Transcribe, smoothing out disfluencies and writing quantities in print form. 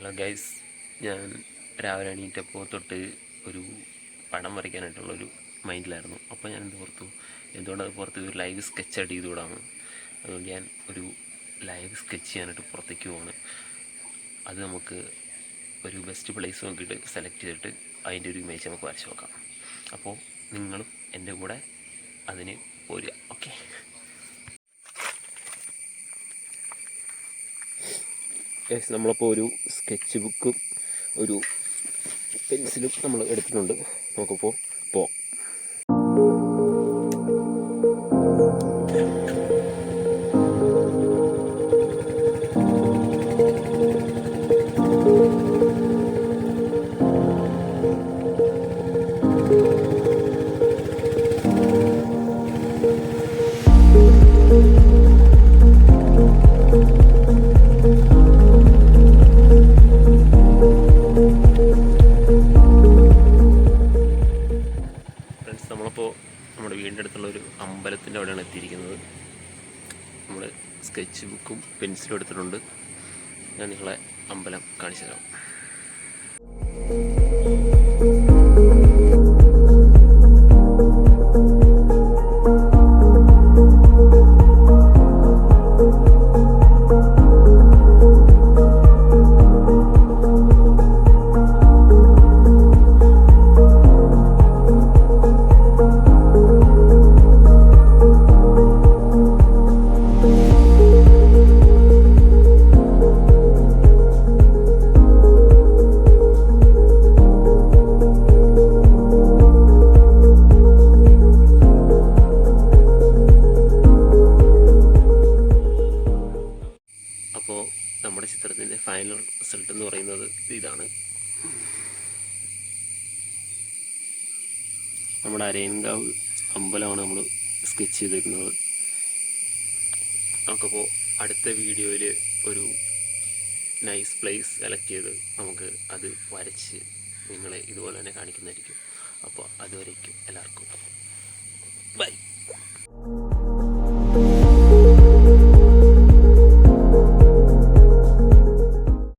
Hello guys, ഞാൻ രാവിലെ എണീറ്റപ്പോൾ തൊട്ട് ഒരു പടം വരയ്ക്കാനായിട്ടുള്ളൊരു മൈൻഡിലായിരുന്നു. അപ്പോൾ ഞാൻ എന്തുകൊണ്ടത് പുറത്ത് ഒരു ലൈവ് സ്കെച്ചായിട്ട് ചെയ്തുകൂടാണ്. അതുകൊണ്ട് ഞാൻ ഒരു ലൈവ് സ്കെച്ച് ചെയ്യാനായിട്ട് പുറത്തേക്ക് പോവാണ്. അത് നമുക്ക് ഒരു ബെസ്റ്റ് പ്ലേസ് നോക്കിയിട്ട് സെലക്ട് ചെയ്തിട്ട് അതിൻ്റെ ഒരു ഇമേജ് നമുക്ക് വരച്ച് നോക്കാം. അപ്പോൾ നിങ്ങളും എൻ്റെ കൂടെ അതിന് പോരുക. ഓക്കെ, നമ്മളപ്പോൾ ഒരു സ്കെച്ച് ബുക്കും ഒരു പെൻസിലും നമ്മൾ എടുത്തിട്ടുണ്ട്. നമുക്കിപ്പോൾ പോവാം. നമ്മളിപ്പോൾ നമ്മുടെ വീടിൻ്റെ അടുത്തുള്ളൊരു അമ്പലത്തിൻ്റെ അവിടെയാണ് എത്തിയിരിക്കുന്നത്. നമ്മൾ സ്കെച്ച് ബുക്കും പെൻസിലും എടുത്തിട്ടുണ്ട്. ഞാൻ നിങ്ങളെ അമ്പലം കാണിച്ചു തരാം. അപ്പോൾ നമ്മുടെ ചിത്രത്തിൻ്റെ ഫൈനൽ റിസൾട്ട് എന്ന് പറയുന്നത് ഇതാണ്. നമ്മുടെ അരയൻകാവ് അമ്പലമാണ് നമ്മൾ സ്കെച്ച് ചെയ്തിരിക്കുന്നത്. നമുക്കപ്പോൾ അടുത്ത വീഡിയോയിൽ ഒരു നൈസ് പ്ലേസ് സെലക്ട് ചെയ്ത് നമുക്ക് അത് വരച്ച് നിങ്ങളെ ഇതുപോലെ തന്നെ കാണിക്കുന്നതായിരിക്കും. അപ്പോൾ അതുവരേക്കും എല്ലാവർക്കും ബൈ.